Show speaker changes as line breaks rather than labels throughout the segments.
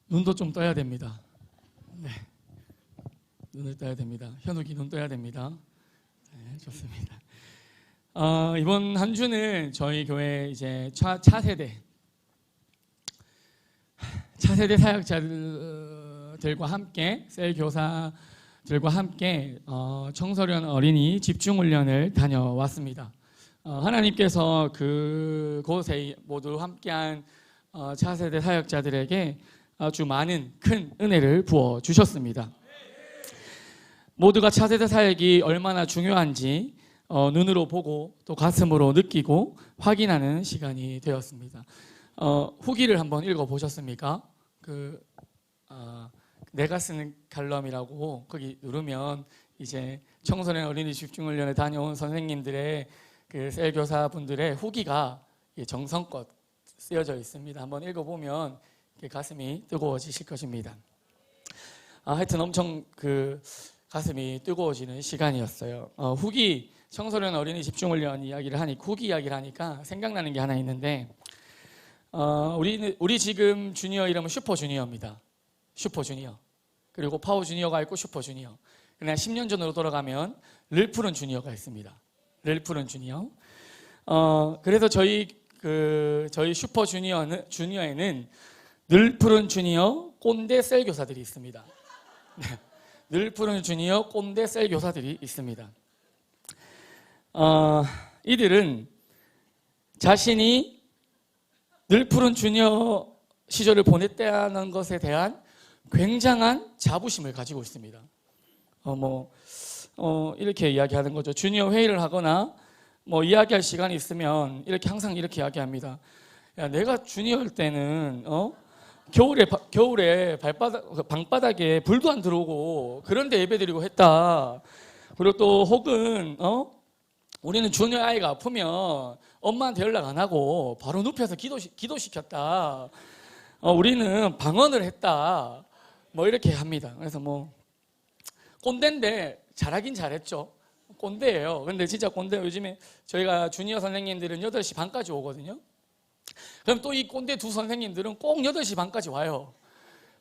눈도 좀 떠야 됩니다. 네, 눈을 떠야 됩니다. 현욱이 눈 떠야 됩니다. 네, 좋습니다. 이번 한 주는 저희 교회 이제 차세대 사역자들과 함께 셀 교사들과 함께 청소년 어린이 집중훈련을 다녀왔습니다. 하나님께서 그곳에 모두 함께한 차세대 사역자들에게 아주 많은 큰 은혜를 부어 주셨습니다. 모두가 차세대 사역이 얼마나 중요한지 눈으로 보고 또 가슴으로 느끼고 확인하는 시간이 되었습니다. 후기를 한번 읽어보셨습니까? 내가 쓰는 칼럼이라고 거기 누르면 이제 청소년 어린이 집중훈련에 다녀온 선생님들의 그 셀교사분들의 후기가 정성껏 쓰여져 있습니다. 한번 읽어보면 가슴이 뜨거워지실 것입니다. 하여튼 엄청 가슴이 뜨거워지는 시간이었어요. 후기 청소년 어린이 집중훈련 이야기를 후기 이야기를 하니까 생각나는 게 하나 있는데 우리 지금 주니어 이름은 슈퍼주니어입니다. 슈퍼주니어. 그리고 파워주니어가 있고 슈퍼주니어. 그냥 10년 전으로 돌아가면 릴푸른 주니어가 있습니다. 릴푸른 주니어. 그래서 저희 슈퍼주니어에는 늘 푸른 주니어 꼰대 셀 교사들이 있습니다. 늘 푸른 주니어 꼰대 셀 교사들이 있습니다. 이들은 자신이 늘 푸른 주니어 시절을 보냈다는 것에 대한 굉장한 자부심을 가지고 있습니다. 이렇게 이야기하는 거죠. 주니어 회의를 하거나 이야기할 시간이 있으면 항상 이렇게 이야기합니다. 야, 내가 주니어일 때는 겨울에 방바닥에 불도 안 들어오고 그런데 예배드리고 했다. 그리고 또 혹은 우리는 주니어 아이가 아프면 엄마한테 연락 안 하고 바로 눕혀서 기도시켰다. 우리는 방언을 했다. 이렇게 합니다. 그래서 꼰대인데 잘하긴 잘했죠. 꼰대예요. 근데 진짜 꼰대예요. 요즘에 저희가 주니어 선생님들은 8시 반까지 오거든요. 그럼 또 이 꼰대 두 선생님들은 꼭 8시 반까지 와요.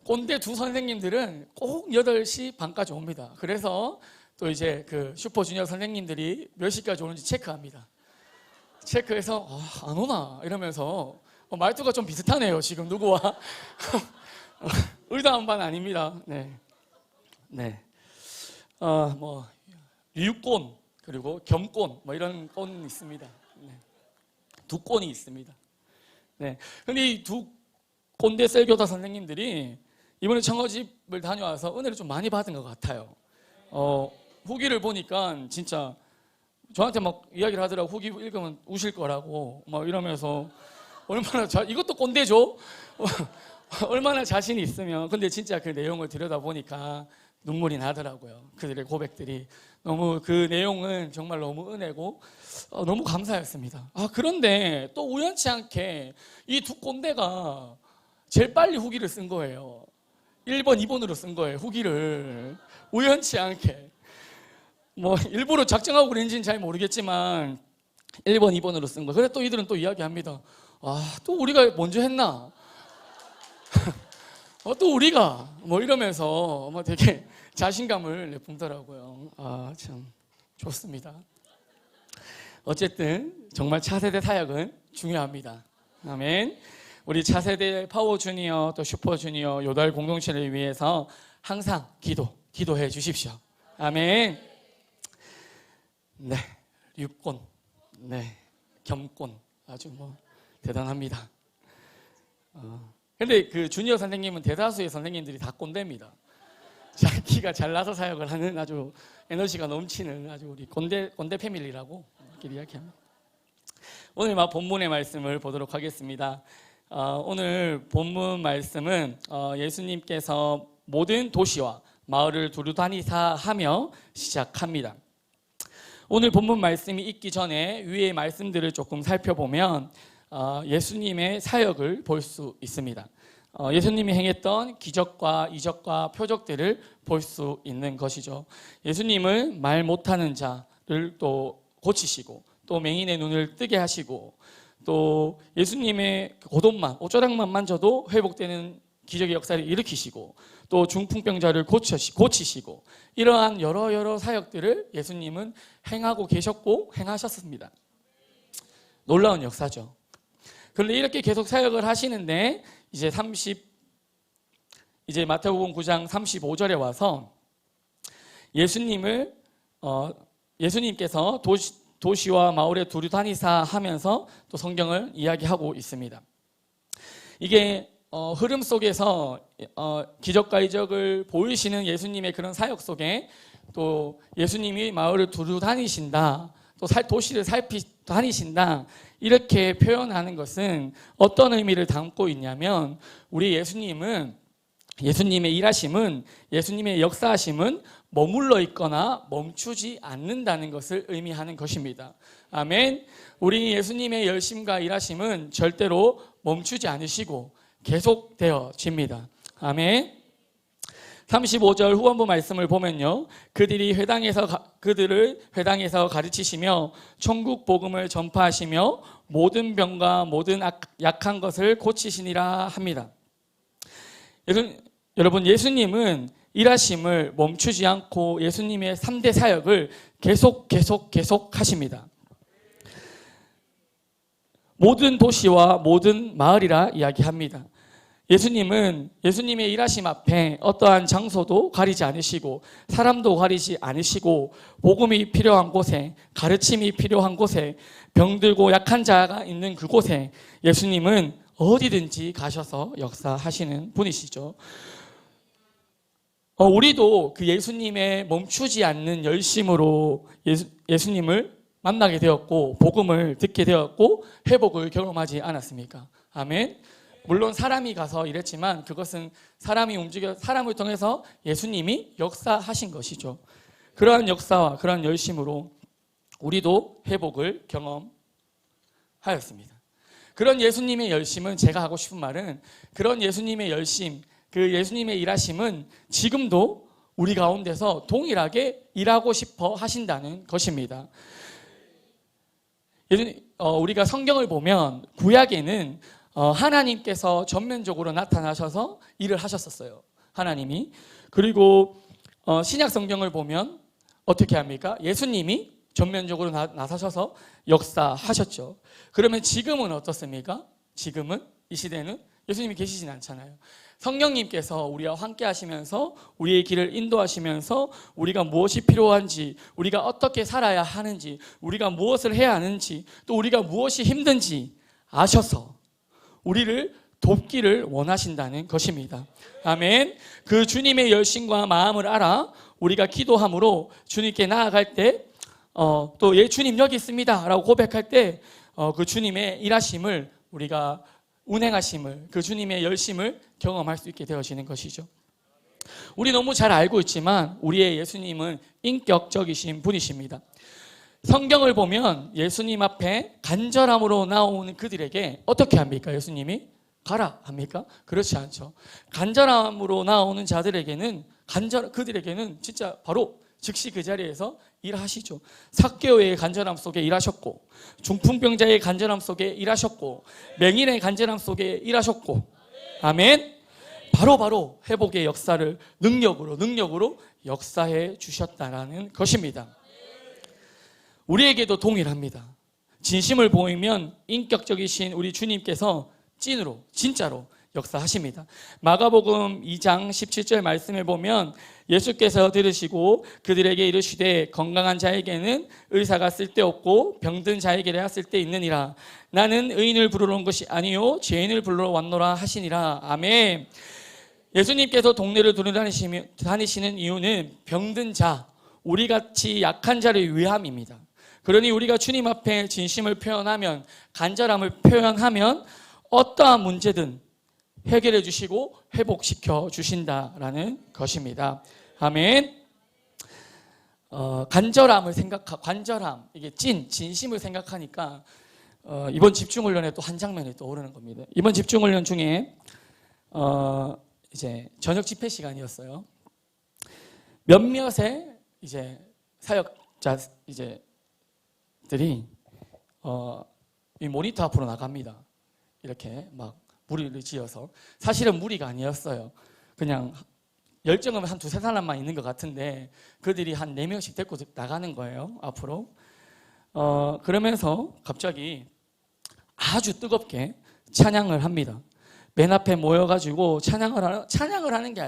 꼰대 두 선생님들은 꼭 8시 반까지 옵니다. 그래서 또 이제 슈퍼주니어 선생님들이 몇 시까지 오는지 체크합니다. 체크해서 안 오나 이러면서 말투가 좀 비슷하네요. 지금 누구와 의도한 바는 아닙니다. 네. 유권 그리고 겸권 이런 꼰이 있습니다. 두 꼰이 있습니다. 근데 이 두 꼰대 셀교사 선생님들이 이번에 청어집을 다녀와서 은혜를 좀 많이 받은 것 같아요. 후기를 보니까 진짜 저한테 이야기를 하더라고. 후기 읽으면 우실 거라고 이러면서 얼마나 이것도 꼰대죠. 얼마나 자신이 있으면. 근데 진짜 그 내용을 들여다보니까 눈물이 나더라고요. 그들의 고백들이 너무 그 내용은 정말 너무 은혜고 너무 감사했습니다. 그런데 또 우연치 않게 이 두 꼰대가 제일 빨리 후기를 쓴 거예요. 1번, 2번으로 쓴 거예요. 후기를 우연치 않게 일부러 작정하고 그런지는 잘 모르겠지만 1번, 2번으로 쓴 거예요. 그래서 또 이들은 또 이야기합니다. 또 우리가 먼저 했나? 또 우리가 이러면서 되게 자신감을 내뿜더라고요. 참 좋습니다. 어쨌든 정말 차세대 사역은 중요합니다. 아멘. 우리 차세대 파워주니어 또 슈퍼주니어 요달 공동체를 위해서 항상 기도해 주십시오. 아멘. 유권, 겸권 아주 대단합니다. 근데 그 주니어 선생님은 대다수의 선생님들이 다 꼰대입니다. 자기가 잘나서 사역을 하는 아주 에너지가 넘치는 아주 우리 꼰대 패밀리라고 이렇게 이야기합니다. 오늘 본문의 말씀을 보도록 하겠습니다. 오늘 본문 말씀은 예수님께서 모든 도시와 마을을 두루 다니사 하며 시작합니다. 오늘 본문 말씀이 있기 전에 위의 말씀들을 조금 살펴보면 예수님의 사역을 볼 수 있습니다. 예수님이 행했던 기적과 이적과 표적들을 볼 수 있는 것이죠. 예수님은 말 못하는 자를 또 고치시고, 또 맹인의 눈을 뜨게 하시고, 또 예수님의 고돈만, 옷조락만 만져도 회복되는 기적의 역사를 일으키시고, 또 중풍병자를 고치시고, 이러한 여러 사역들을 예수님은 행하고 계셨고 행하셨습니다. 놀라운 역사죠. 그런데 이렇게 계속 사역을 하시는데 이제 마태복음 9장 35절에 와서 예수님께서 도시와 마을에 두루 다니사 하면서 또 성경을 이야기하고 있습니다. 이게 흐름 속에서 기적과 이적을 보이시는 예수님의 그런 사역 속에 또 예수님이 마을을 두루 다니신다, 또 도시를 다니신다, 이렇게 표현하는 것은 어떤 의미를 담고 있냐면, 우리 예수님의 일하심은, 예수님의 역사하심은 머물러 있거나 멈추지 않는다는 것을 의미하는 것입니다. 아멘. 우리 예수님의 열심과 일하심은 절대로 멈추지 않으시고 계속되어집니다. 아멘. 35절 후반부 말씀을 보면요, 그들을 회당에서 가르치시며 천국 복음을 전파하시며 모든 병과 모든 약한 것을 고치시니라 합니다. 여러분, 예수님은 일하심을 멈추지 않고 예수님의 3대 사역을 계속 하십니다. 모든 도시와 모든 마을이라 이야기합니다. 예수님의 일하심 앞에 어떠한 장소도 가리지 않으시고 사람도 가리지 않으시고, 복음이 필요한 곳에, 가르침이 필요한 곳에, 병들고 약한 자가 있는 그곳에 예수님은 어디든지 가셔서 역사하시는 분이시죠. 우리도 그 예수님의 멈추지 않는 열심으로 예수님을 만나게 되었고, 복음을 듣게 되었고, 회복을 경험하지 않았습니까? 아멘. 물론 사람이 가서 일했지만 그것은 사람을 통해서 예수님이 역사하신 것이죠. 그러한 역사와 그러한 열심으로 우리도 회복을 경험하였습니다. 그런 예수님의 열심은, 제가 하고 싶은 말은, 그런 예수님의 열심, 그 예수님의 일하심은 지금도 우리 가운데서 동일하게 일하고 싶어 하신다는 것입니다. 우리가 성경을 보면 구약에는 하나님께서 전면적으로 나타나셔서 일을 하셨었어요. 하나님이. 그리고 신약 성경을 보면 어떻게 합니까? 예수님이 전면적으로 나서셔서 역사하셨죠. 그러면 지금은 어떻습니까? 지금은, 이 시대는 예수님이 계시진 않잖아요. 성령님께서 우리와 함께 하시면서 우리의 길을 인도하시면서 우리가 무엇이 필요한지, 우리가 어떻게 살아야 하는지, 우리가 무엇을 해야 하는지, 또 우리가 무엇이 힘든지 아셔서 우리를 돕기를 원하신다는 것입니다. 아멘. 그 주님의 열심과 마음을 알아 우리가 기도함으로 주님께 나아갈 때, 또 주님 여기 있습니다 라고 고백할 때 그 주님의 일하심을, 우리가 운행하심을, 그 주님의 열심을 경험할 수 있게 되어지는 것이죠. 우리 너무 잘 알고 있지만 우리의 예수님은 인격적이신 분이십니다. 성경을 보면 예수님 앞에 간절함으로 나오는 그들에게 어떻게 합니까? 예수님이 가라 합니까? 그렇지 않죠. 간절함으로 나오는 자들에게는, 그들에게는 진짜 바로 즉시 그 자리에서 일하시죠. 삭개오의 간절함 속에 일하셨고, 중풍병자의 간절함 속에 일하셨고, 맹인의 간절함 속에 일하셨고, 아멘. 바로 회복의 역사를 능력으로 역사해 주셨다라는 것입니다. 우리에게도 동일합니다. 진심을 보이면 인격적이신 우리 주님께서 찐으로, 진짜로 역사하십니다. 마가복음 2장 17절 말씀에 보면 예수께서 들으시고 그들에게 이르시되 건강한 자에게는 의사가 쓸데없고 병든 자에게야 쓸데있느니라. 나는 의인을 부르러 온 것이 아니요 죄인을 부르러 왔노라 하시니라. 아멘. 예수님께서 동네를 다니시는 이유는 병든 자, 우리같이 약한 자를 위함입니다. 그러니 우리가 주님 앞에 진심을 표현하면, 간절함을 표현하면 어떠한 문제든 해결해 주시고 회복시켜 주신다라는 것입니다. 아멘. 간절함, 이게 진심을 생각하니까 이번 집중훈련에 또 한 장면이 떠오르는 겁니다. 이번 집중훈련 중에 이제 저녁 집회 시간이었어요. 몇몇의 이제 사역자 들이 이 모니터 앞으로 나갑니다. 이렇게 막 무리를 지어서. 사실은 무리가 아니었어요. 그냥 열정은 한 두세 사람만 있는 것 같은데 그들이 한 4명씩 데리고 나가는 거예요, 앞으로. 그러면서 갑자기 아주 뜨겁게 찬양을 합니다. 맨 앞에 모여가지고 찬양을 하는 게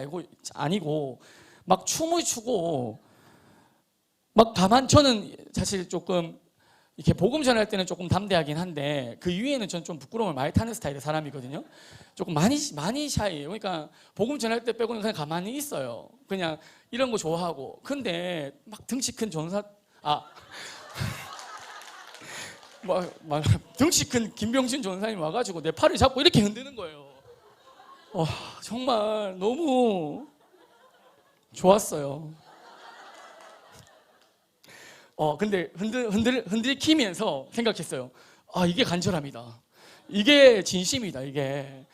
아니고 막 춤을 추고 막 저는 사실 조금 이렇게 복음 전할 때는 조금 담대하긴 한데 그 이후에는 저는 좀 부끄러움을 많이 타는 스타일의 사람이거든요. 조금 많이 샤이해요. 그러니까 복음 전할 때 빼고는 그냥 가만히 있어요. 그냥 이런 거 좋아하고. 근데 막 덩치 큰 막 덩치 큰 김병신 전사님 와가지고 내 팔을 잡고 이렇게 흔드는 거예요. 정말 너무 좋았어요. 근데 흔들키면서 생각했어요. 이게 간절함이다. 이게 진심이다. 이게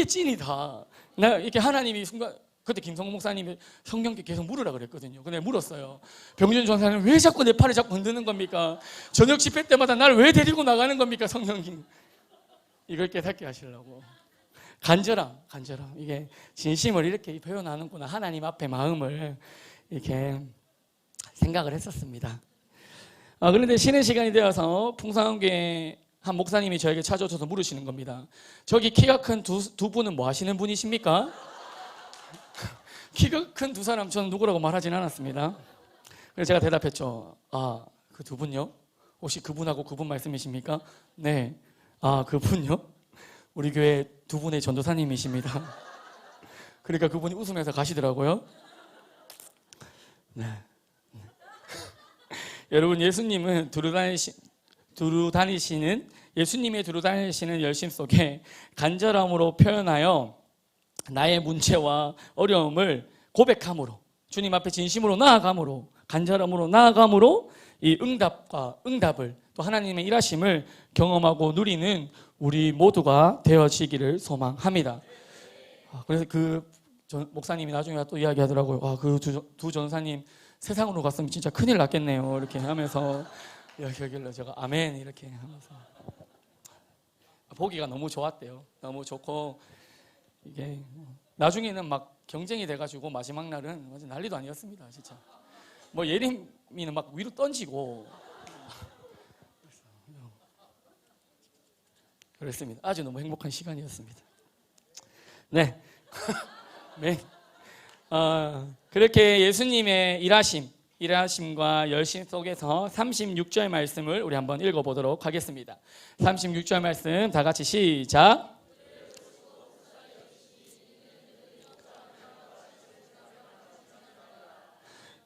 찐이다. 나 이렇게 하나님이 순간 그때 김성호 목사님이 성경께 계속 물으라 그랬거든요. 근데 물었어요. 병준 전사는 왜 자꾸 내 팔을 잡고 흔드는 겁니까? 저녁 집회 때마다 날 왜 데리고 나가는 겁니까? 성령님. 이걸 깨닫게 하시려고. 간절함. 이게 진심을 이렇게 표현하는구나. 하나님 앞에 마음을 이렇게 생각을 했었습니다. 그런데 쉬는 시간이 되어서 풍성한교회 한 목사님이 저에게 찾아오셔서 물으시는 겁니다. 저기 키가 큰 두 분은 뭐 하시는 분이십니까? 키가 큰 두 사람 저는 누구라고 말하진 않았습니다. 그래서 제가 대답했죠. 그 두 분요? 혹시 그분하고 그분 말씀이십니까? 네. 그분요? 우리 교회 두 분의 전도사님이십니다. 그러니까 그분이 웃으면서 가시더라고요. 네. 여러분, 예수님의 두루 다니시는 열심 속에 간절함으로 표현하여 나의 문제와 어려움을 고백함으로, 주님 앞에 진심으로 나아감으로, 간절함으로 나아감으로 이 응답을 또 하나님의 일하심을 경험하고 누리는 우리 모두가 되어지기를 소망합니다. 그래서 그 목사님이 나중에 또 이야기하더라고요. 그 두 전사님 세상으로 갔으면 진짜 큰일 났겠네요. 이렇게 하면서 여기를 제가 아멘 이렇게 하면서 보기가 너무 좋았대요. 너무 좋고 이게 나중에는 막 경쟁이 돼가지고 마지막 날은 완전 난리도 아니었습니다. 진짜 뭐 예림이는 막 위로 던지고 그랬습니다. 아주 너무 행복한 시간이었습니다. 네. 네. 그렇게 예수님의 일하심과 열심 속에서 36절 말씀을 우리 한번 읽어보도록 하겠습니다. 36절 말씀 다 같이 시작.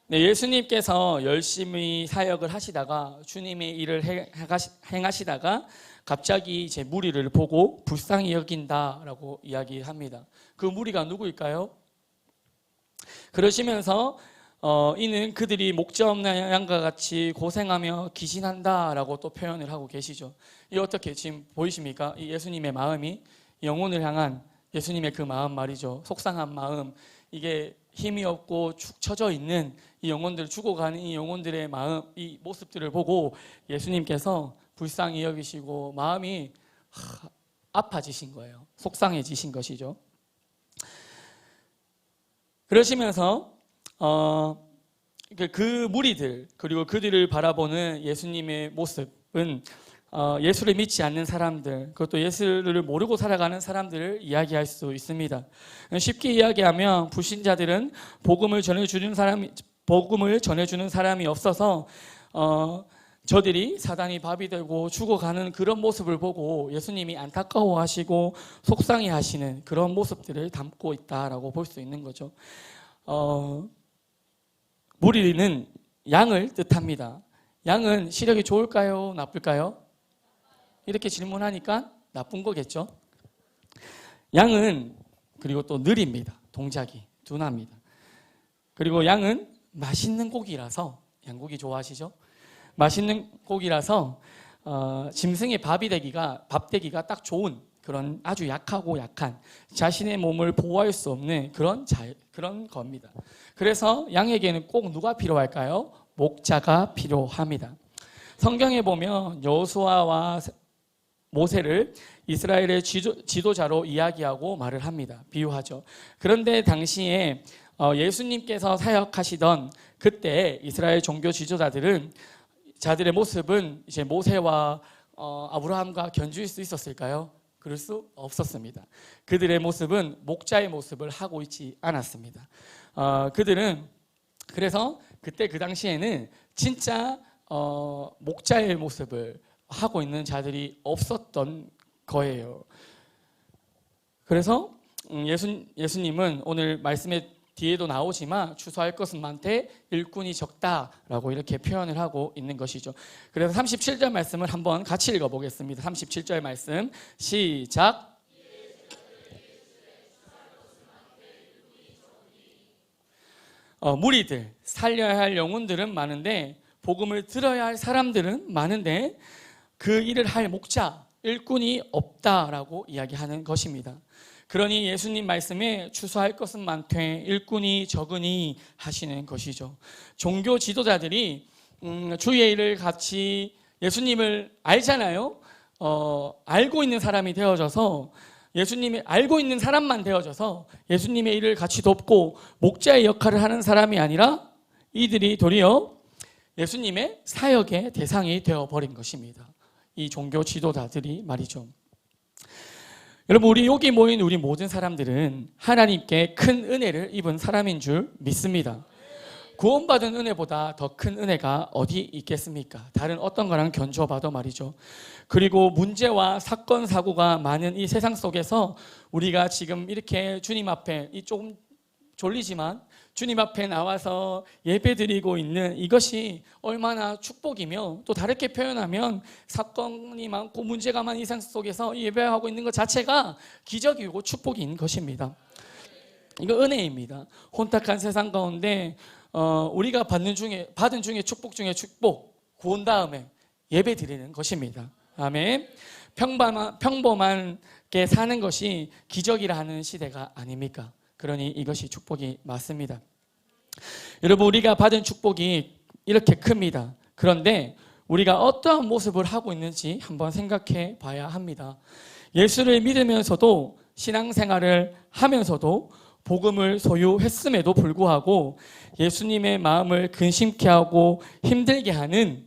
네, 예수님께서 열심히 사역을 하시다가 주님의 일을 행하시다가 갑자기 제 무리를 보고 불쌍히 여긴다라고 이야기합니다. 그 무리가 누구일까요? 그러시면서 이는 그들이 목자 없는 양과 같이 고생하며 기신한다라고 또 표현을 하고 계시죠. 이 어떻게 지금 보이십니까? 이 예수님의 마음이 영혼을 향한 예수님의 그 마음 말이죠. 속상한 마음, 이게 힘이 없고 축 처져 있는 이 영혼들, 죽어가는 이 영혼들의 마음, 이 모습들을 보고 예수님께서 불쌍히 여기시고 마음이 아파지신 거예요. 속상해지신 것이죠. 그러시면서 그 무리들 그리고 그들을 바라보는 예수님의 모습은 예수를 믿지 않는 사람들, 그것도 예수를 모르고 살아가는 사람들을 이야기할 수 있습니다. 쉽게 이야기하면 불신자들은 복음을 전해주는 사람이 없어서 저들이 사단이 밥이 되고 죽어가는 그런 모습을 보고 예수님이 안타까워하시고 속상해하시는 그런 모습들을 담고 있다라고 볼 수 있는 거죠. 무리는 양을 뜻합니다. 양은 시력이 좋을까요? 나쁠까요? 이렇게 질문하니까 나쁜 거겠죠. 양은 그리고 또 느립니다. 동작이 둔합니다. 그리고 양은 맛있는 고기라서, 양고기 좋아하시죠? 맛있는 고기라서 짐승의 밥 되기가 딱 좋은 그런 아주 약하고 약한 자신의 몸을 보호할 수 없는 그런 겁니다. 그래서 양에게는 꼭 누가 필요할까요? 목자가 필요합니다. 성경에 보면 여호수아와 모세를 이스라엘의 지도자로 이야기하고 말을 합니다. 비유하죠. 그런데 당시에 예수님께서 사역하시던 그때 이스라엘 종교 지도자들은 자들의 모습은 이제 모세와 아브라함과 견주일 수 있었을까요? 그럴 수 없었습니다. 그들의 모습은 목자의 모습을 하고 있지 않았습니다. 그들은 그래서 그때 그 당시에는 진짜 목자의 모습을 하고 있는 자들이 없었던 거예요. 그래서 예수님은 오늘 말씀에 뒤에도 나오지만 추수할 것은 많되 일꾼이 적다라고 이렇게 표현을 하고 있는 것이죠. 그래서 37절 말씀을 한번 같이 읽어보겠습니다. 37절 말씀 시작. 무리들, 살려야 할 영혼들은 많은데 복음을 들어야 할 사람들은 많은데 그 일을 할 목자, 일꾼이 없다라고 이야기하는 것입니다. 그러니 예수님 말씀에 추수할 것은 많되 일꾼이 적으니 하시는 것이죠. 종교 지도자들이 주의 일을 같이 예수님을 알잖아요. 알고 있는 사람이 되어져서 예수님이 알고 있는 사람만 되어져서 예수님의 일을 같이 돕고 목자의 역할을 하는 사람이 아니라 이들이 도리어 예수님의 사역의 대상이 되어버린 것입니다. 이 종교 지도자들이 말이죠. 여러분, 우리 여기 모인 우리 모든 사람들은 하나님께 큰 은혜를 입은 사람인 줄 믿습니다. 구원받은 은혜보다 더 큰 은혜가 어디 있겠습니까? 다른 어떤 거랑 견주어봐도 말이죠. 그리고 문제와 사건, 사고가 많은 이 세상 속에서 우리가 지금 이렇게 주님 앞에 조금 졸리지만 주님 앞에 나와서 예배드리고 있는 이것이 얼마나 축복이며 또 다르게 표현하면 사건이 많고 문제가 많은 이 세상 속에서 예배하고 있는 것 자체가 기적이고 축복인 것입니다. 이거 은혜입니다. 혼탁한 세상 가운데 우리가 받은 중에 축복 중에 축복, 구원 다음에 예배 드리는 것입니다. 아멘. 평범하게 사는 것이 기적이라 하는 시대가 아닙니까? 그러니 이것이 축복이 맞습니다. 여러분, 우리가 받은 축복이 이렇게 큽니다. 그런데 우리가 어떠한 모습을 하고 있는지 한번 생각해 봐야 합니다. 예수를 믿으면서도 신앙생활을 하면서도 복음을 소유했음에도 불구하고 예수님의 마음을 근심케 하고 힘들게 하는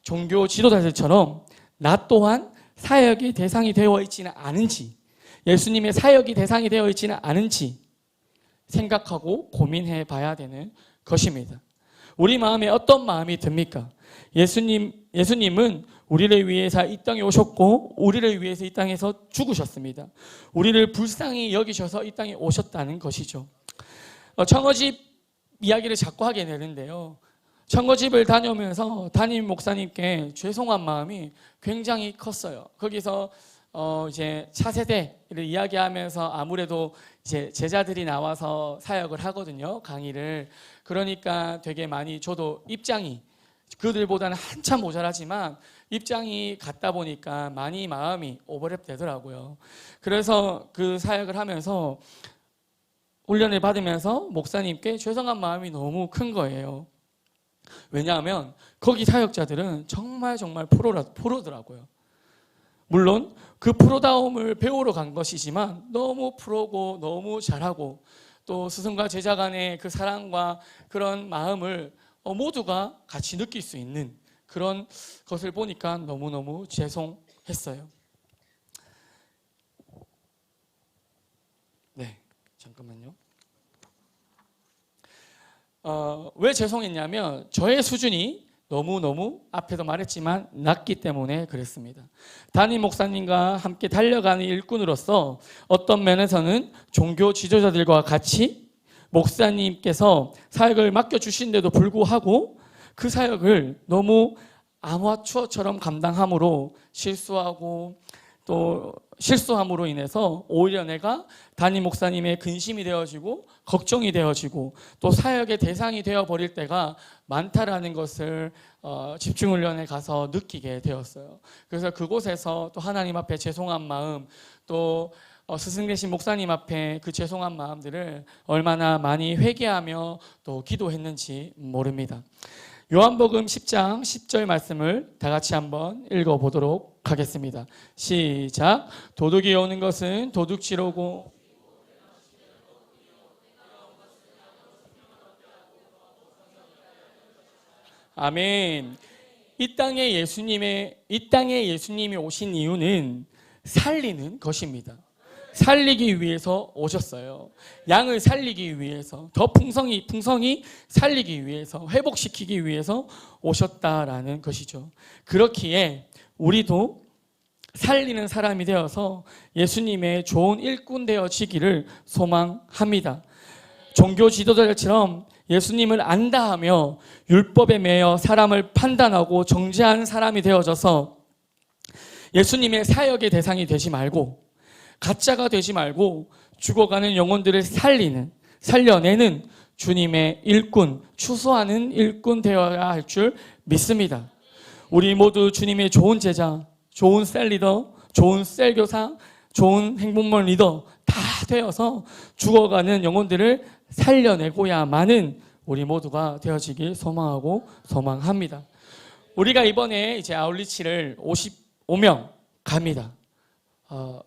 종교 지도자들처럼 나 또한 사역의 대상이 되어 있지는 않은지, 예수님의 사역이 대상이 되어 있지는 않은지 생각하고 고민해 봐야 되는 것입니다. 우리 마음에 어떤 마음이 듭니까? 예수님은 우리를 위해서 이 땅에 오셨고 우리를 위해서 이 땅에서 죽으셨습니다. 우리를 불쌍히 여기셔서 이 땅에 오셨다는 것이죠. 청어집 이야기를 자꾸 하게 되는데요. 청어집을 다녀오면서 담임 목사님께 죄송한 마음이 굉장히 컸어요. 거기서 이제 차세대를 이야기하면서 아무래도 이제 제자들이 나와서 사역을 하거든요. 강의를. 그러니까 되게 많이 저도 입장이 그들보다는 한참 모자라지만 입장이 같다 보니까 많이 마음이 오버랩 되더라고요. 그래서 그 사역을 하면서 훈련을 받으면서 목사님께 죄송한 마음이 너무 큰 거예요. 왜냐하면 거기 사역자들은 정말 프로더라고요. 물론 그 프로다움을 배우러 간 것이지만 너무 프로고 너무 잘하고 또 스승과 제자 간의 그 사랑과 그런 마음을 모두가 같이 느낄 수 있는 그런 것을 보니까 너무너무 죄송했어요. 네, 잠깐만요. 왜 죄송했냐면 저의 수준이 너무너무 앞에도 말했지만 낮기 때문에 그랬습니다. 담임 목사님과 함께 달려가는 일꾼으로서 어떤 면에서는 종교 지도자들과 같이 목사님께서 사역을 맡겨주신데도 불구하고 그 사역을 너무 아마추어처럼 감당함으로 실수하고 또 실수함으로 인해서 오히려 내가 담임 목사님의 근심이 되어지고 걱정이 되어지고 또 사역의 대상이 되어버릴 때가 많다라는 것을 집중훈련에 가서 느끼게 되었어요. 그래서 그곳에서 또 하나님 앞에 죄송한 마음, 또 스승 되신 목사님 앞에 그 죄송한 마음들을 얼마나 많이 회개하며 또 기도했는지 모릅니다. 요한복음 10장 10절 말씀을 다 같이 한번 읽어보도록 하겠습니다. 시작. 도둑이 오는 것은 도둑질하고 아멘. 이 땅에 예수님이 오신 이유는 살리는 것입니다. 살리기 위해서 오셨어요. 양을 살리기 위해서, 더 풍성히 살리기 위해서, 회복시키기 위해서 오셨다라는 것이죠. 그렇기에 우리도 살리는 사람이 되어서 예수님의 좋은 일꾼 되어지기를 소망합니다. 종교 지도자들처럼 예수님을 안다 하며 율법에 매여 사람을 판단하고 정죄하는 사람이 되어져서 예수님의 사역의 대상이 되지 말고, 가짜가 되지 말고 죽어가는 영혼들을 살려내는 주님의 일꾼, 추수하는 일꾼 되어야 할 줄 믿습니다. 우리 모두 주님의 좋은 제자, 좋은 셀 리더, 좋은 셀교사, 좋은 행복몰 리더 다 되어서 죽어가는 영혼들을 살려내고야만은 우리 모두가 되어지길 소망하고 소망합니다. 우리가 이번에 이제 아울리치를 55명 갑니다.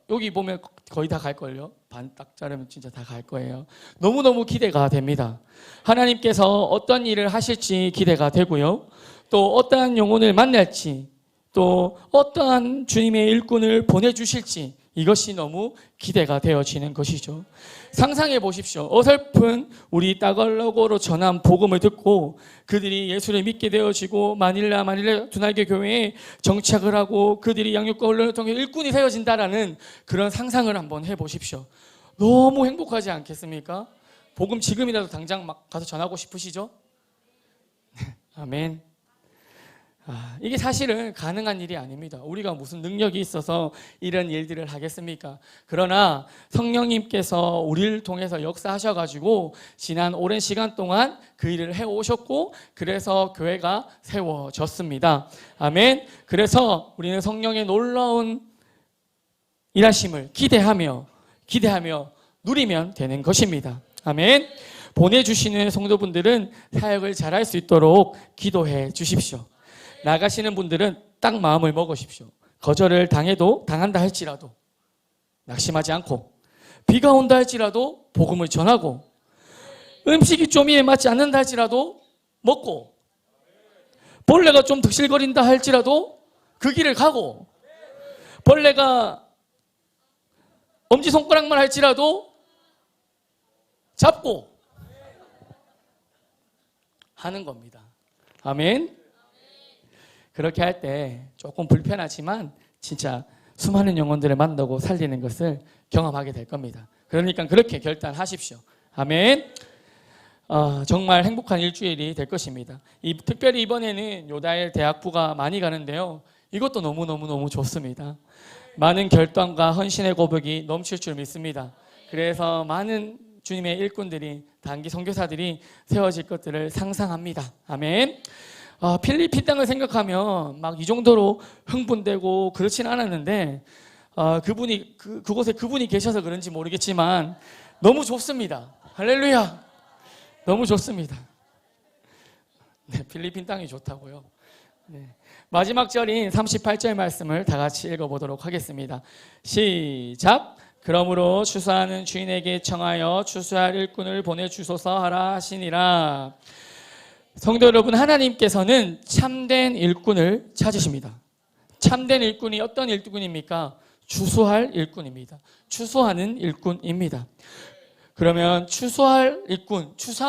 여기 보면 거의 다 갈걸요. 반 딱 자르면 진짜 다 갈 거예요. 너무너무 기대가 됩니다. 하나님께서 어떤 일을 하실지 기대가 되고요. 또 어떠한 영혼을 만날지, 또 어떠한 주님의 일꾼을 보내주실지, 이것이 너무 기대가 되어지는 것이죠. 상상해 보십시오. 어설픈 우리 따갈로고로 전한 복음을 듣고 그들이 예수를 믿게 되어지고 마닐라 두날개 교회에 정착을 하고 그들이 양육과 훈련을 통해 일꾼이 되어진다라는 그런 상상을 한번 해보십시오. 너무 행복하지 않겠습니까? 복음 지금이라도 당장 막 가서 전하고 싶으시죠? 아멘. 이게 사실은 가능한 일이 아닙니다. 우리가 무슨 능력이 있어서 이런 일들을 하겠습니까? 그러나 성령님께서 우리를 통해서 역사하셔가지고 지난 오랜 시간 동안 그 일을 해오셨고 그래서 교회가 세워졌습니다. 아멘. 그래서 우리는 성령의 놀라운 일하심을 기대하며 누리면 되는 것입니다. 아멘. 보내주시는 성도분들은 사역을 잘할 수 있도록 기도해 주십시오. 나가시는 분들은 딱 마음을 먹으십시오. 거절을 당한다 할지라도 낙심하지 않고, 비가 온다 할지라도 복음을 전하고, 음식이 좀 입에 맞지 않는다 할지라도 먹고, 벌레가 좀 득실거린다 할지라도 그 길을 가고, 벌레가 엄지손가락만 할지라도 잡고 하는 겁니다. 아멘. 그렇게 할 때 조금 불편하지만 진짜 수많은 영혼들을 만나고 살리는 것을 경험하게 될 겁니다. 그러니까 그렇게 결단하십시오. 아멘. 정말 행복한 일주일이 될 것입니다. 특별히 이번에는 요다엘 대학부가 많이 가는데요. 이것도 너무너무 좋습니다. 많은 결단과 헌신의 고백이 넘칠 줄 믿습니다. 그래서 많은 주님의 일꾼들이, 단기 선교사들이 세워질 것들을 상상합니다. 아멘. 필리핀 땅을 생각하면 막 이 정도로 흥분되고 그렇진 않았는데 그곳에 그분이 계셔서 그런지 모르겠지만 너무 좋습니다. 할렐루야. 너무 좋습니다. 네, 필리핀 땅이 좋다고요. 네. 마지막 절인 38절 말씀을 다 같이 읽어보도록 하겠습니다. 시작. 그러므로 추수하는 주인에게 청하여 추수할 일꾼을 보내주소서 하라 하시니라. 성도 여러분, 하나님께서는 참된 일꾼을 찾으십니다. 참된 일꾼이 어떤 일꾼입니까? 추수할 일꾼입니다. 추수하는 일꾼입니다. 그러면 추수하는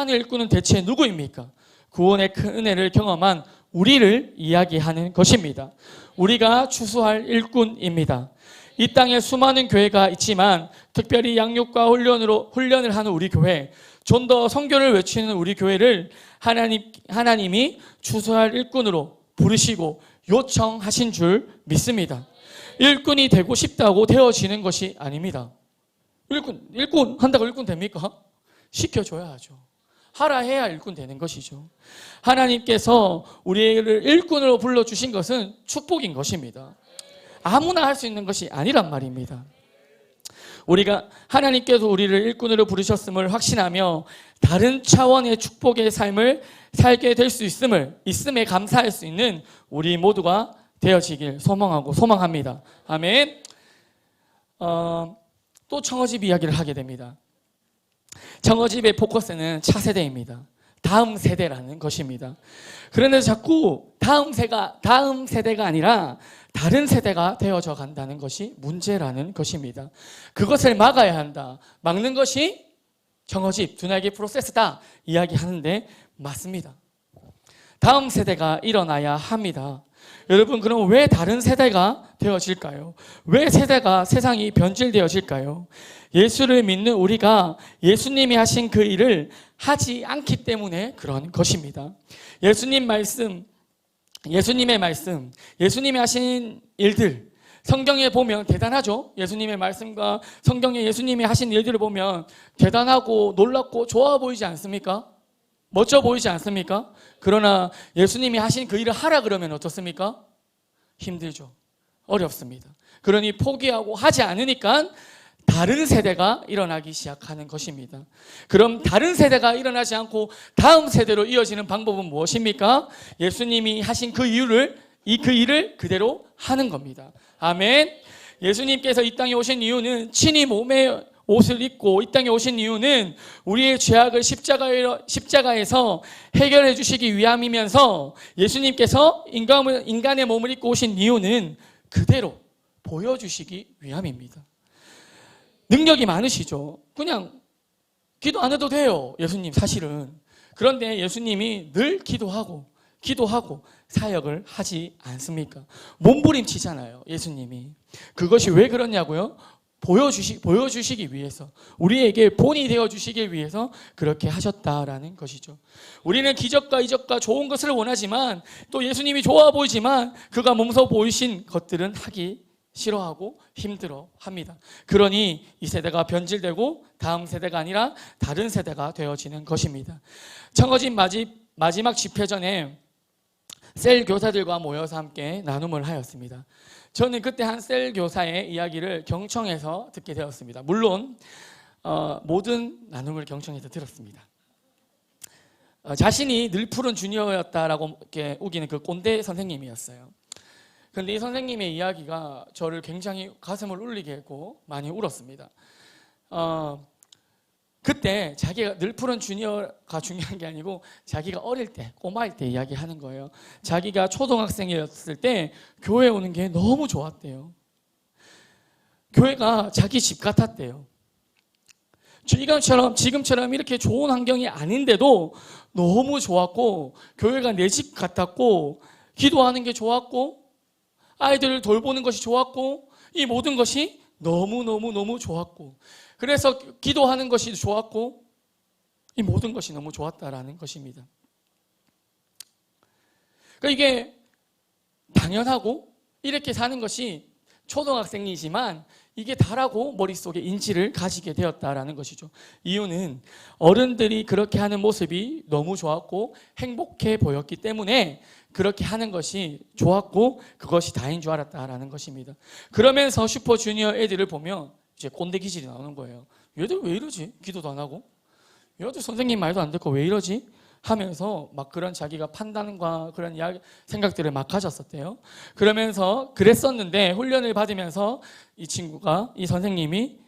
일꾼은 대체 누구입니까? 구원의 큰 은혜를 경험한 우리를 이야기하는 것입니다. 우리가 추수할 일꾼입니다. 이 땅에 수많은 교회가 있지만 특별히 양육과 훈련을 하는 우리 교회, 좀 더 선교를 외치는 우리 교회를 하나님이 추수할 일꾼으로 부르시고 요청하신 줄 믿습니다. 일꾼이 되고 싶다고 되어지는 것이 아닙니다. 일꾼 한다고 일꾼 됩니까? 시켜줘야 하죠. 하라 해야 일꾼 되는 것이죠. 하나님께서 우리를 일꾼으로 불러주신 것은 축복인 것입니다. 아무나 할 수 있는 것이 아니란 말입니다. 우리가 하나님께서 우리를 일꾼으로 부르셨음을 확신하며 다른 차원의 축복의 삶을 살게 될 수 있음에 감사할 수 있는 우리 모두가 되어지길 소망합니다. 아멘. 또 청어집 이야기를 하게 됩니다. 청어집의 포커스는 차세대입니다. 다음 세대라는 것입니다. 그런데 자꾸 다음 세대가 아니라 다른 세대가 되어져 간다는 것이 문제라는 것입니다. 그것을 막아야 한다. 막는 것이 청어집 두날개 프로세스다 이야기하는데 맞습니다. 다음 세대가 일어나야 합니다. 여러분, 그럼 왜 다른 세대가 되어질까요? 왜 세상이 변질되어질까요? 예수를 믿는 우리가 예수님이 하신 그 일을 하지 않기 때문에 그런 것입니다. 예수님의 말씀, 예수님이 하신 일들, 성경에 보면 대단하죠? 예수님의 말씀과 성경에 예수님이 하신 일들을 보면 대단하고 놀랍고 좋아 보이지 않습니까? 멋져 보이지 않습니까? 그러나 예수님이 하신 그 일을 하라 그러면 어떻습니까? 힘들죠. 어렵습니다. 그러니 포기하고 하지 않으니까 다른 세대가 일어나기 시작하는 것입니다. 그럼 다른 세대가 일어나지 않고 다음 세대로 이어지는 방법은 무엇입니까? 예수님이 하신 그 일을 그대로 하는 겁니다. 아멘. 예수님께서 이 땅에 오신 이유는 친히 몸에 옷을 입고 이 땅에 오신 이유는 우리의 죄악을 십자가에서 해결해 주시기 위함이면서 예수님께서 인간의 몸을 입고 오신 이유는 그대로 보여주시기 위함입니다. 능력이 많으시죠. 그냥 기도 안 해도 돼요, 예수님 사실은. 그런데 예수님이 늘 기도하고 사역을 하지 않습니까? 몸부림치잖아요, 예수님이. 그것이 왜 그러냐고요? 보여주시기 위해서, 우리에게 본이 되어주시기 위해서 그렇게 하셨다라는 것이죠. 우리는 기적과 이적과 좋은 것을 원하지만 또 예수님이 좋아 보이지만 그가 몸소 보이신 것들은 하기 싫어하고 힘들어합니다. 그러니 이 세대가 변질되고 다음 세대가 아니라 다른 세대가 되어지는 것입니다. 청어집 마지막 집회 전에 셀 교사들과 모여서 함께 나눔을 하였습니다. 저는 그때 한 셀 교사의 이야기를 경청해서 듣게 되었습니다. 물론 모든 나눔을 경청해서 들었습니다. 자신이 늘 푸른 주니어였다라고 이렇게 우기는 그 꼰대 선생님이었어요. 그런데 이 선생님의 이야기가 저를 굉장히 가슴을 울리게 했고 많이 울었습니다. 그때 자기가 늘 푸른 주니어가 중요한 게 아니고 자기가 어릴 때, 꼬마일 때 이야기하는 거예요. 자기가 초등학생이었을 때 교회 오는 게 너무 좋았대요. 교회가 자기 집 같았대요. 지금처럼 이렇게 좋은 환경이 아닌데도 너무 좋았고 교회가 내 집 같았고 기도하는 게 좋았고 아이들을 돌보는 것이 좋았고 이 모든 것이 너무 좋았고 그래서 기도하는 것이 좋았고 이 모든 것이 너무 좋았다라는 것입니다. 그러니까 이게 당연하고 이렇게 사는 것이 초등학생이지만 이게 다라고 머릿속에 인지를 가지게 되었다라는 것이죠. 이유는 어른들이 그렇게 하는 모습이 너무 좋았고 행복해 보였기 때문에 그렇게 하는 것이 좋았고 그것이 다인 줄 알았다라는 것입니다. 그러면서 슈퍼주니어 애들을 보면 이제 꼰대 기질이 나오는 거예요. 얘들 왜 이러지? 기도도 안 하고 얘들 선생님 말도 안 듣고 왜 이러지? 하면서 막 그런 자기가 판단과 그런 생각들을 막 가졌었대요. 그러면서 그랬었는데 훈련을 받으면서 이 선생님이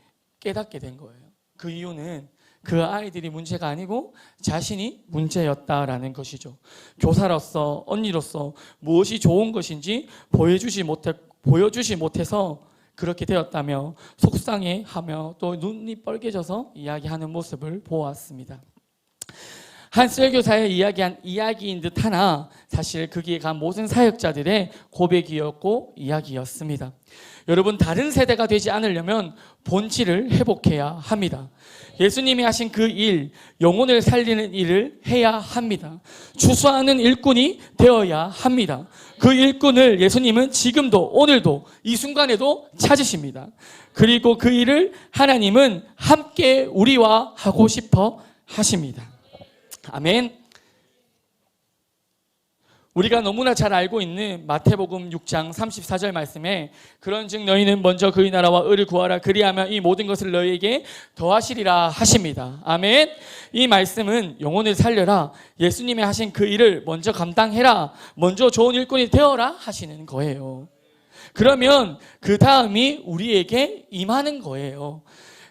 깨닫게 된 거예요. 그 이유는 그 아이들이 문제가 아니고 자신이 문제였다라는 것이죠. 교사로서, 언니로서 무엇이 좋은 것인지 보여주지 못해서 그렇게 되었다며 속상해하며 또 눈이 빨개져서 이야기하는 모습을 보았습니다. 한 설교사의 이야기한 이야기인 듯 하나 사실 거기에 간 모든 사역자들의 고백이었고 이야기였습니다. 여러분, 다른 세대가 되지 않으려면 본질을 회복해야 합니다. 예수님이 하신 그 일, 영혼을 살리는 일을 해야 합니다. 추수하는 일꾼이 되어야 합니다. 그 일꾼을 예수님은 지금도, 오늘도, 이 순간에도 찾으십니다. 그리고 그 일을 하나님은 함께 우리와 하고 싶어 하십니다. 아멘. 우리가 너무나 잘 알고 있는 마태복음 6장 34절 말씀에 그런즉 너희는 먼저 그의 나라와 의를 구하라 그리하면 이 모든 것을 너희에게 더하시리라 하십니다. 아멘. 이 말씀은 영혼을 살려라, 예수님이 하신 그 일을 먼저 감당해라, 먼저 좋은 일꾼이 되어라 하시는 거예요. 그러면 그 다음이 우리에게 임하는 거예요.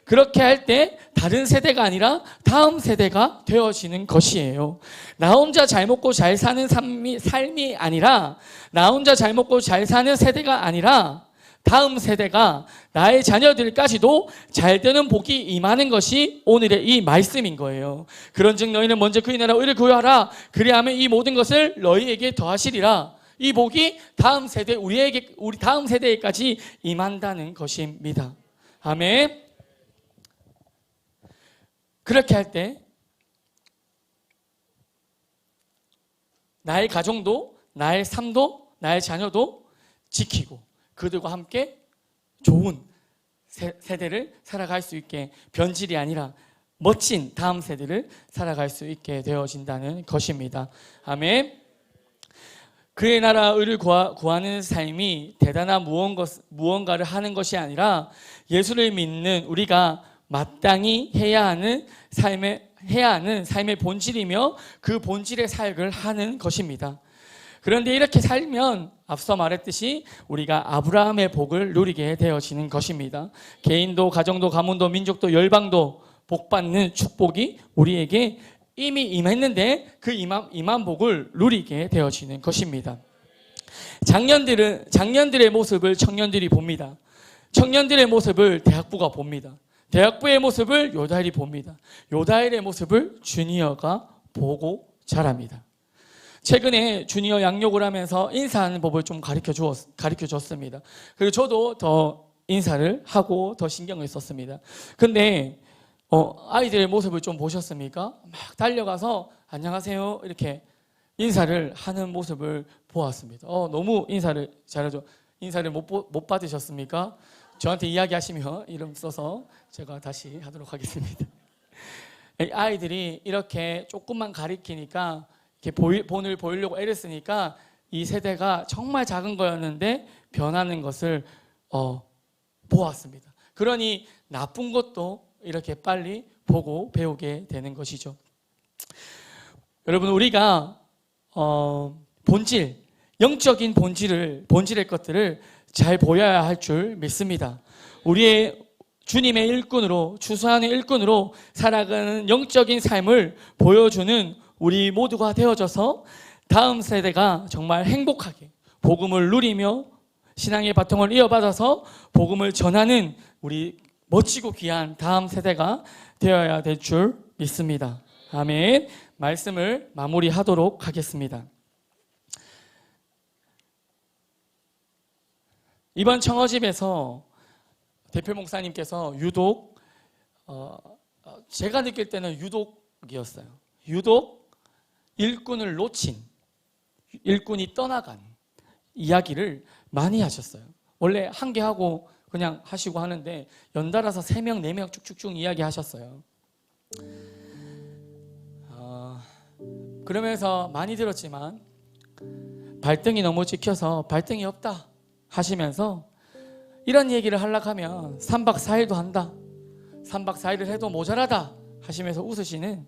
그렇게 할 때 다른 세대가 아니라 다음 세대가 되어지는 것이에요. 나 혼자 잘 먹고 잘 사는 삶이 아니라, 나 혼자 잘 먹고 잘 사는 세대가 아니라 다음 세대가, 나의 자녀들까지도 잘 되는 복이 임하는 것이 오늘의 이 말씀인 거예요. 그런즉 너희는 먼저 그의 나라와 의를 구하라 그리하면 이 모든 것을 너희에게 더하시리라. 이 복이 다음 세대, 우리 다음 세대에까지 임한다는 것입니다. 아멘. 그렇게 할 때 나의 가정도, 나의 삶도, 나의 자녀도 지키고 그들과 함께 좋은 세대를 살아갈 수 있게, 변질이 아니라 멋진 다음 세대를 살아갈 수 있게 되어진다는 것입니다. 아멘. 그의 나라 의를 구하는 삶이 대단한 무언가를 하는 것이 아니라 예수를 믿는 우리가 마땅히 해야 하는 삶의 본질이며 그 본질의 삶을 하는 것입니다. 그런데 이렇게 살면 앞서 말했듯이 우리가 아브라함의 복을 누리게 되어지는 것입니다. 개인도, 가정도, 가문도, 민족도, 열방도 복받는 축복이 우리에게 이미 임했는데 그 임한 복을 누리게 되어지는 것입니다. 장년들의 모습을 청년들이 봅니다. 청년들의 모습을 대학부가 봅니다. 대학부의 모습을 요다일이 봅니다. 요다일의 모습을 주니어가 보고 자랍니다. 최근에 주니어 양육을 하면서 인사하는 법을 좀 가르쳐 줬습니다. 그리고 저도 더 인사를 하고 더 신경을 썼습니다. 근데 아이들의 모습을 좀 보셨습니까? 막 달려가서 안녕하세요 이렇게 인사를 하는 모습을 보았습니다. 너무 인사를 잘하죠. 인사를 못 받으셨습니까? 저한테 이야기하시면 이름 써서 제가 다시 하도록 하겠습니다. 아이들이 이렇게 조금만 가리키니까 이렇게 본을 보이려고 애를 쓰니까 이 세대가 정말 작은 거였는데 변하는 것을 보았습니다. 그러니 나쁜 것도 이렇게 빨리 보고 배우게 되는 것이죠. 여러분, 우리가 영적인 본질의 것들을 잘 보여야 할 줄 믿습니다. 우리의 주님의 일꾼으로, 추수하는 일꾼으로 살아가는 영적인 삶을 보여주는 우리 모두가 되어져서 다음 세대가 정말 행복하게 복음을 누리며 신앙의 바통을 이어받아서 복음을 전하는 우리 멋지고 귀한 다음 세대가 되어야 될 줄 믿습니다. 아멘. 말씀을 마무리하도록 하겠습니다. 이번 청어집에서 대표 목사님께서 유독 제가 느낄 때는 유독이었어요. 유독 일꾼을 놓친, 일꾼이 떠나간 이야기를 많이 하셨어요. 원래 한 개 하고 그냥 하시고 하는데 연달아서 3명, 4명 쭉쭉쭉 이야기하셨어요. 그러면서 많이 들었지만 발등이 너무 찍혀서 발등이 없다 하시면서 이런 얘기를 하려고 하면 3박 4일도 한다, 3박 4일을 해도 모자라다 하시면서 웃으시는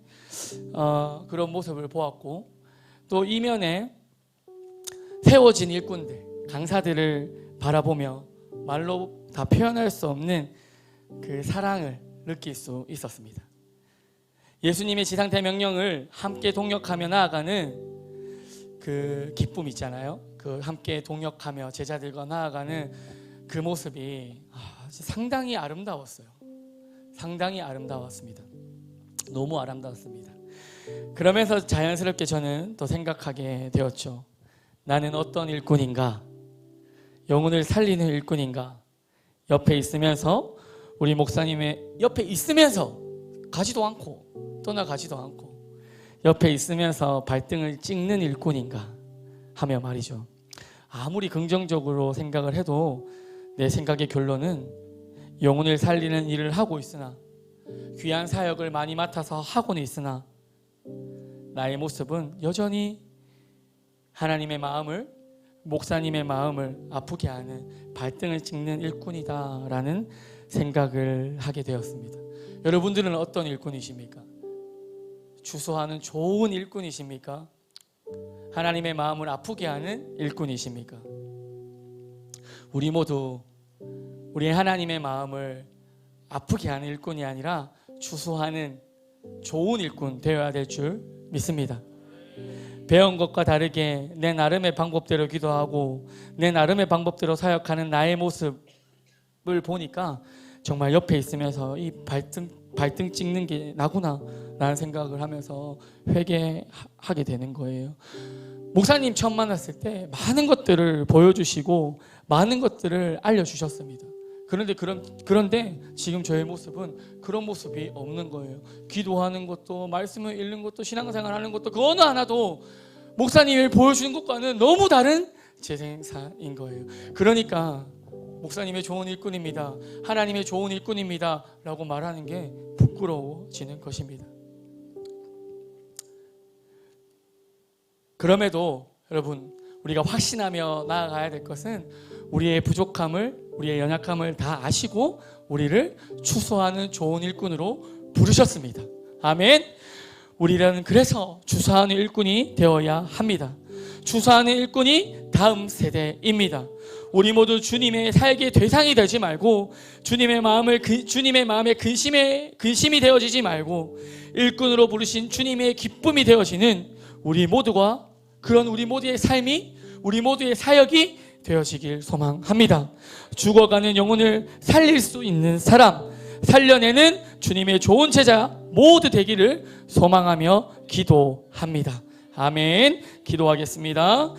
그런 모습을 보았고, 또 이면에 세워진 일꾼들, 강사들을 바라보며 말로 다 표현할 수 없는 그 사랑을 느낄 수 있었습니다. 예수님의 지상대 명령을 함께 동역하며 나아가는 그 기쁨 있잖아요. 그 함께 동역하며 제자들과 나아가는 그 모습이 상당히 아름다웠어요. 상당히 아름다웠습니다. 너무 아름다웠습니다. 그러면서 자연스럽게 저는 또 생각하게 되었죠. 나는 어떤 일꾼인가? 영혼을 살리는 일꾼인가? 옆에 있으면서, 우리 목사님의 옆에 있으면서 가지도 않고 떠나가지도 않고 옆에 있으면서 발등을 찍는 일꾼인가 하며 말이죠. 아무리 긍정적으로 생각을 해도 내 생각의 결론은 영혼을 살리는 일을 하고 있으나, 귀한 사역을 많이 맡아서 하고는 있으나, 나의 모습은 여전히 하나님의 마음을, 목사님의 마음을 아프게 하는 발등을 찍는 일꾼이다라는 생각을 하게 되었습니다. 여러분들은 어떤 일꾼이십니까? 주소하는 좋은 일꾼이십니까? 하나님의 마음을 아프게 하는 일꾼이십니까? 우리 모두 우리 하나님의 마음을 아프게 하는 일꾼이 아니라 주소하는 좋은 일꾼 되어야 될 줄 믿습니다. 배운 것과 다르게 내 나름의 방법대로 기도하고 내 나름의 방법대로 사역하는 나의 모습을 보니까 정말 옆에 있으면서 이 발등 찍는 게 나구나 라는 생각을 하면서 회개하게 되는 거예요. 목사님 처음 만났을 때 많은 것들을 보여주시고 많은 것들을 알려주셨습니다. 그런데 지금 저의 모습은 그런 모습이 없는 거예요. 기도하는 것도, 말씀을 읽는 것도, 신앙생활 하는 것도, 그 어느 하나도 목사님이 보여주는 것과는 너무 다른 제 생사인 거예요. 그러니까 목사님의 좋은 일꾼입니다, 하나님의 좋은 일꾼입니다 라고 말하는 게 부끄러워지는 것입니다. 그럼에도 여러분, 우리가 확신하며 나아가야 될 것은 우리의 부족함을, 우리의 연약함을 다 아시고 우리를 추수하는 좋은 일꾼으로 부르셨습니다. 아멘. 우리는 그래서 추수하는 일꾼이 되어야 합니다. 추수하는 일꾼이 다음 세대입니다. 우리 모두 주님의 살기의 대상이 되지 말고 주님의 마음의 근심이 되어지지 말고 일꾼으로 부르신 주님의 기쁨이 되어지는 우리 모두가, 그런 우리 모두의 삶이, 우리 모두의 사역이 되어지길 소망합니다. 죽어가는 영혼을 살릴 수 있는 사람, 살려내는 주님의 좋은 제자 모두 되기를 소망하며 기도합니다. 아멘. 기도하겠습니다.